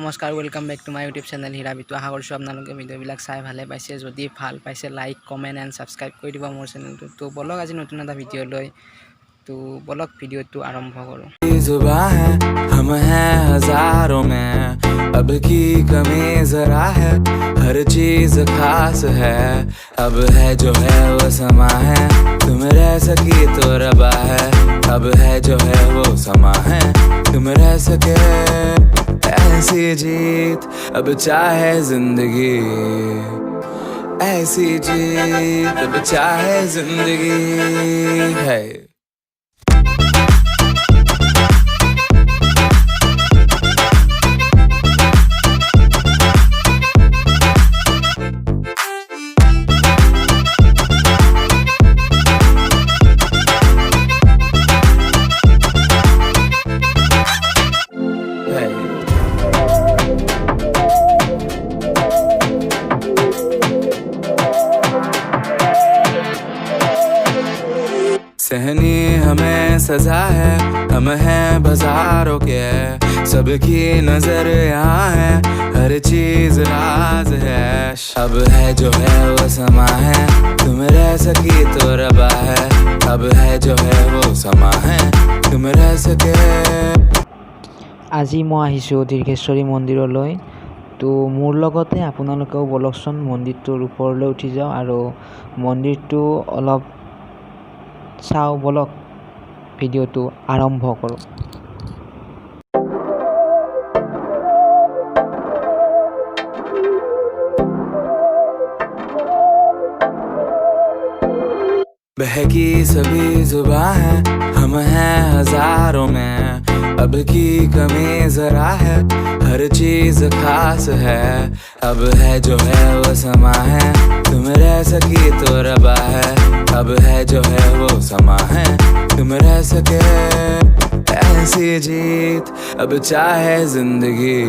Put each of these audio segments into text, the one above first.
নমস্কাৰ welcome back to my YouTube channel Hira Bitu. আশা কৰিছোঁ আপোনালোকে ভিডিঅ'বিলাক চাই ভালে পাইছে। যদি ভাল পাইছে লাইক কমেণ্ট এণ্ড ছাবস্ক্ৰাইব কৰি দিব মোৰ চেনেলটো। তো বলক আজি নতুন এটা ভিডিঅ' লৈ তো বলক ভিডিঅ'টো আৰম্ভ কৰোঁ। जुबां है हम हैं हजारों में, अब की कमी जरा है, हर चीज खास है। अब है जो है वो समा है, तुम रह सकी तो रबा है। अब है जो है वो समा है, तुम रह सके ऐसी जीत। अब चाहे जिंदगी ऐसी जीत, अब चाहे जिंदगी है। सहनी हमें सजा है, हम हैं बाजारों के, सबकी नजर यहाँ है, हर चीज राज है। अब है जो है वो समा है, तुम रह सकी तो रबा है। अब है जो है वो समा है, तुम रह सके। আজি মই আহিছোঁ দীৰ্ঘেশ্বৰী মন্দিৰলৈ। তো মোৰ লগতে আপোনালোকেও বলকচোন মন্দিৰটোৰ ওপৰলৈ উঠি যাওঁ আৰু মন্দিৰটো অলপ চাওঁ। বলক ভিডিঅ'টো আৰম্ভ কৰোঁ। बहकी सभी जुबां है, हम हैं हजारों में, अब की कमी जरा है, हर चीज खास है। अब है जो है वो समा है, तुम रह सकी तो रबा है। अब है जो है वो समा है, तुम रह सके ऐसी जीत। अब चाहे जिंदगी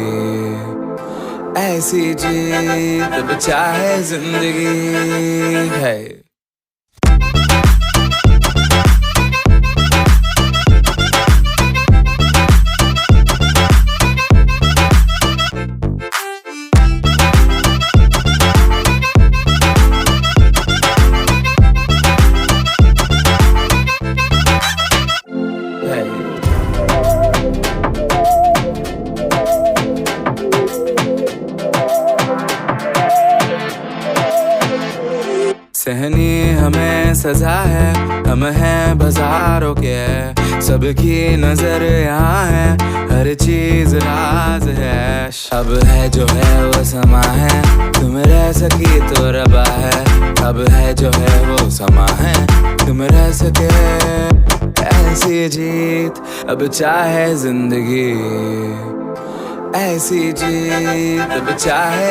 ऐसी जीत, अब चाहे जिंदगी है। सहनी हमें सजा है, हम हैं बाजारों के, सबकी नजर यहाँ है, हर चीज राज है। अब है जो है वो समा है, तुम रह सकी तो रबा है। अब है जो है वो समा है, तुम रह सके ऐसी जीत। अब चाहे जिंदगी ऐसी जीत, अब चाहे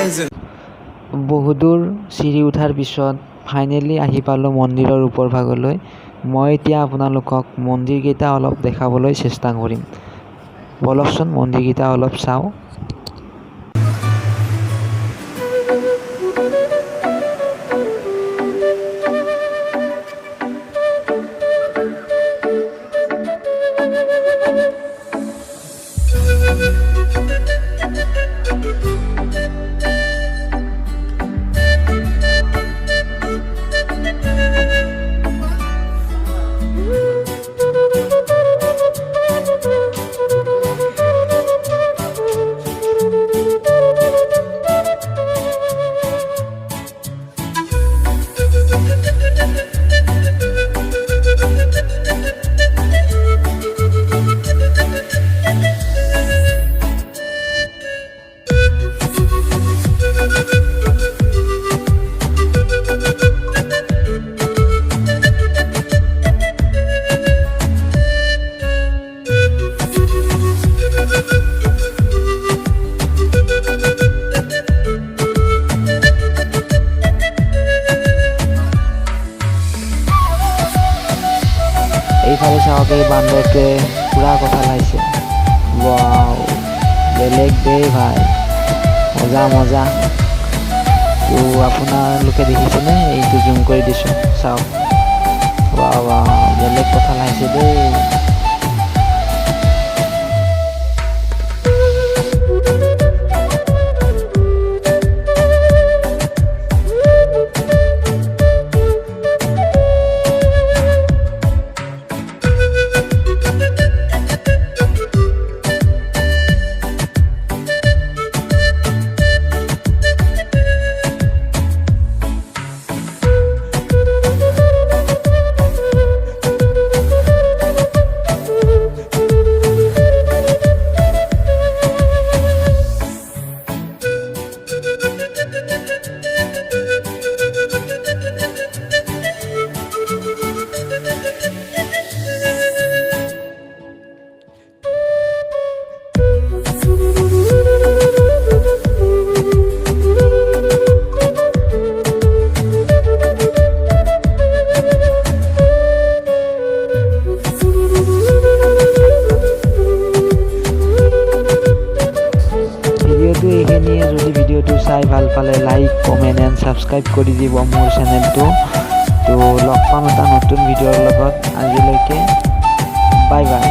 বহুদূৰ চিৰি উঠাৰ পিছত ফাইনেলি আহি পালোঁ মন্দিৰৰ ওপৰ ভাগলৈ। মই এতিয়া আপোনালোকক মন্দিৰকেইটা অলপ দেখাবলৈ চেষ্টা কৰিম। বলকচোন মন্দিৰকেইটা অলপ চাওঁ। এইফালে চাওক, এই বান্দৰটোৱে পুৰা কথা লাইছে। ৱাও, বেলেগ দেই ভাই, মজা মজা। তো আপোনালোকে দেখিছেনে? এইটো জুম কৰি দিছোঁ, চাওক। ৱাও ৱাও, বেলেগ কথা লাইছে দেই। যদি ভিডিঅ'টো চাই ভাল পালে লাইক কমেণ্ট এণ্ড ছাবস্ক্ৰাইব কৰি দিব মোৰ চেনেলটো। তো লগ পাম এটা নতুন ভিডিঅ'ৰ লগত। আজিলৈকে বাই বাই।